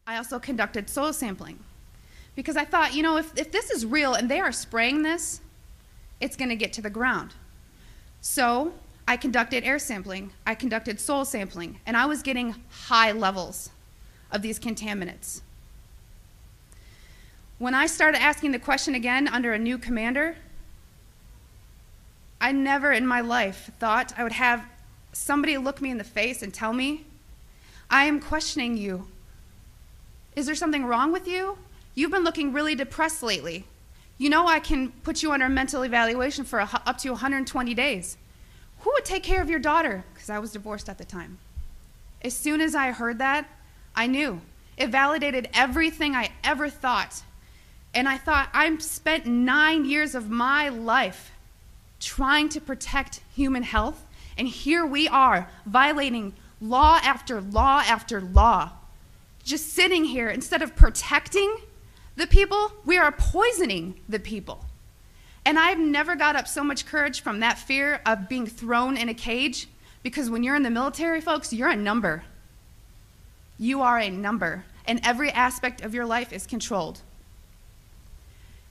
I also conducted soil sampling because I thought, you know, if this is real and they are spraying this, it's going to get to the ground. So I conducted air sampling, I conducted soil sampling, and I was getting high levels of these contaminants. When I started asking the question again under a new commander, I never in my life thought I would have somebody look me in the face and tell me, I am questioning you. Is there something wrong with you? You've been looking really depressed lately. You know I can put you under mental evaluation for up to 120 days. Who would take care of your daughter? Because I was divorced at the time. As soon as I heard that, I knew. It validated everything I ever thought. And I thought, I've spent 9 years of my life trying to protect human health, and here we are violating law after law after law. Just sitting here, instead of protecting the people, we are poisoning the people. And I've never got up so much courage from that fear of being thrown in a cage, because when you're in the military, folks, you're a number. You are a number, and every aspect of your life is controlled.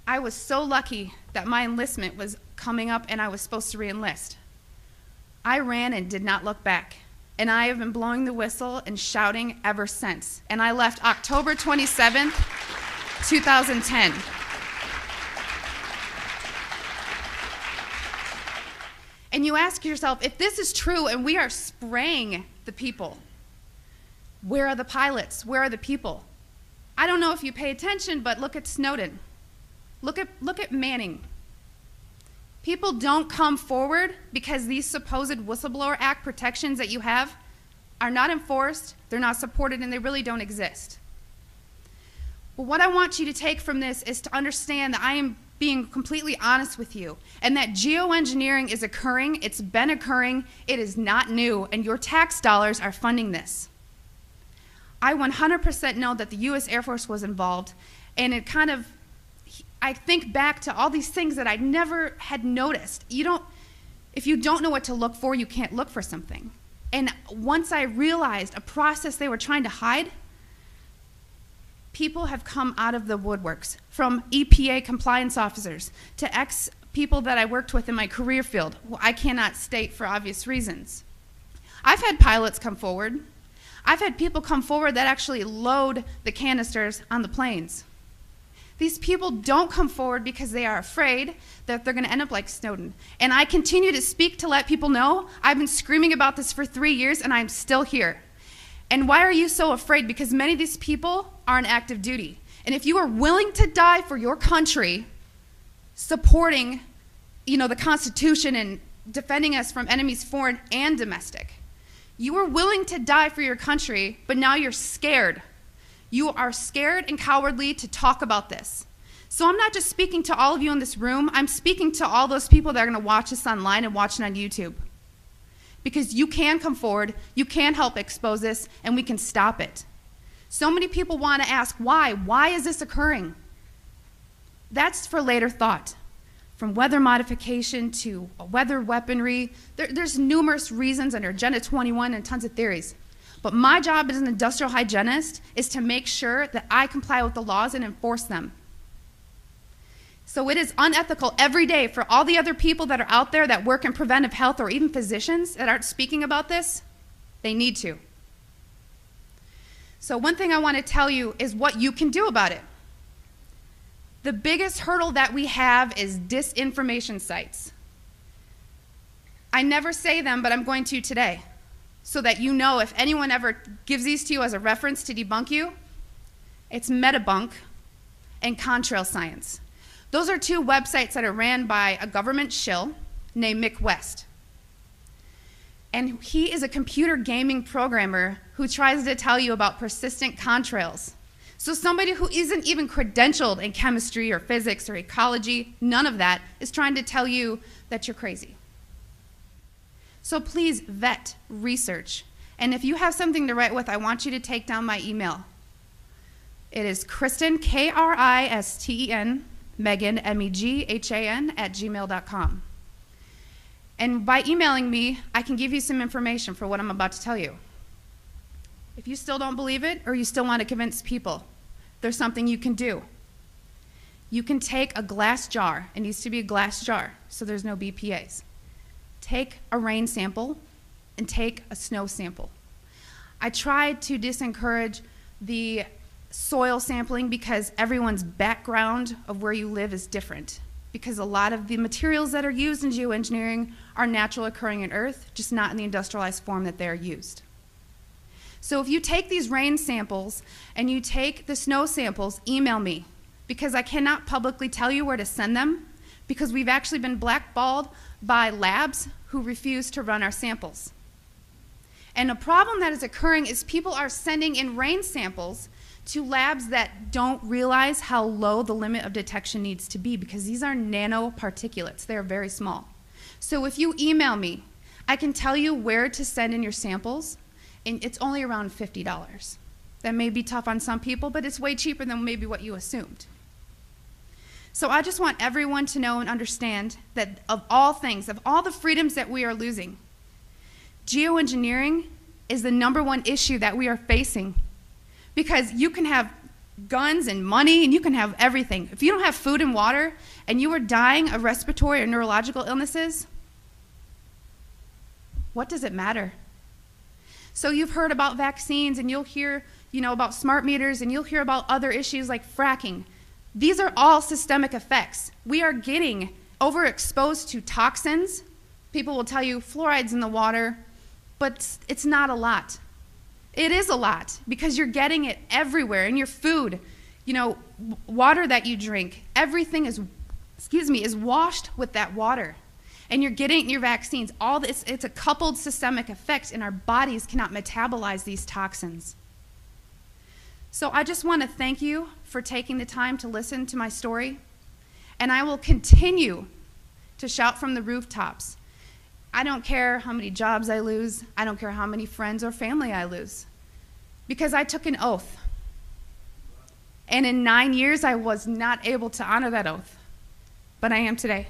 I was so lucky that my enlistment was coming up and I was supposed to re-enlist. I ran and did not look back. And I have been blowing the whistle and shouting ever since. And I left October 27th, 2010. And you ask yourself, if this is true and we are spraying the people, where are the pilots? Where are the people? I don't know if you pay attention, but look at Snowden. Look at Manning. People don't come forward because these supposed Whistleblower Act protections that you have are not enforced, they're not supported, and they really don't exist. But what I want you to take from this is to understand that I am being completely honest with you, and that geoengineering is occurring, it's been occurring, it is not new, and your tax dollars are funding this. I 100% know that the U.S. Air Force was involved, and it kind of, I think back to all these things that I never had noticed. If you don't know what to look for, you can't look for something. And once I realized a process they were trying to hide, people have come out of the woodworks, from EPA compliance officers to ex-people that I worked with in my career field, who I cannot state for obvious reasons. I've had pilots come forward. I've had people come forward that actually load the canisters on the planes. These people don't come forward because they are afraid that they're going to end up like Snowden. And I continue to speak to let people know I've been screaming about this for 3 years and I'm still here. And why are you so afraid? Because many of these people are on active duty. And if you are willing to die for your country, supporting, the Constitution and defending us from enemies foreign and domestic, you are willing to die for your country, but now you're scared. You are scared and cowardly to talk about this. So I'm not just speaking to all of you in this room, I'm speaking to all those people that are going to watch this online and watch it on YouTube. Because you can come forward, you can help expose this, and we can stop it. So many people want to ask, why? Why is this occurring? That's for later thought. From weather modification to weather weaponry, there's numerous reasons under Agenda 21 and tons of theories. But my job as an industrial hygienist is to make sure that I comply with the laws and enforce them. So it is unethical every day for all the other people that are out there that work in preventive health, or even physicians that aren't speaking about this. They need to. So one thing I want to tell you is what you can do about it. The biggest hurdle that we have is disinformation sites. I never say them, but I'm going to today, so that you know if anyone ever gives these to you as a reference to debunk you, it's Metabunk and Contrail Science. Those are two websites that are ran by a government shill named Mick West. And he is a computer gaming programmer who tries to tell you about persistent contrails. So somebody who isn't even credentialed in chemistry or physics or ecology, none of that, is trying to tell you that you're crazy. So please vet, research. And if you have something to write with, I want you to take down my email. It is Kristen, Kristen, Megan, Meghan, @gmail.com. And by emailing me, I can give you some information for what I'm about to tell you. If you still don't believe it, or you still want to convince people, there's something you can do. You can take a glass jar. It needs to be a glass jar, so there's no BPAs. Take a rain sample and take a snow sample. I tried to discourage the soil sampling because everyone's background of where you live is different. Because a lot of the materials that are used in geoengineering are natural occurring in Earth, just not in the industrialized form that they're used. So if you take these rain samples and you take the snow samples, email me, because I cannot publicly tell you where to send them, because we've actually been blackballed by labs who refuse to run our samples. And a problem that is occurring is people are sending in rain samples to labs that don't realize how low the limit of detection needs to be, because these are nanoparticulates. They are very small. So if you email me, I can tell you where to send in your samples, and it's only around $50. That may be tough on some people, but it's way cheaper than maybe what you assumed. So I just want everyone to know and understand that of all things, of all the freedoms that we are losing, geoengineering is the #1 issue that we are facing, because you can have guns and money and you can have everything. If you don't have food and water and you are dying of respiratory or neurological illnesses, what does it matter? So you've heard about vaccines, and you'll hear, about smart meters, and you'll hear about other issues like fracking. These are all systemic effects. We are getting overexposed to toxins. People will tell you fluoride's in the water, but it's not a lot. It is a lot, because you're getting it everywhere in your food, water that you drink. Everything is washed with that water. And you're getting your vaccines. All this, it's a coupled systemic effect, and our bodies cannot metabolize these toxins. So I just want to thank you for taking the time to listen to my story, and I will continue to shout from the rooftops. I don't care how many jobs I lose. I don't care how many friends or family I lose, because I took an oath. And in 9 years, I was not able to honor that oath, but I am today.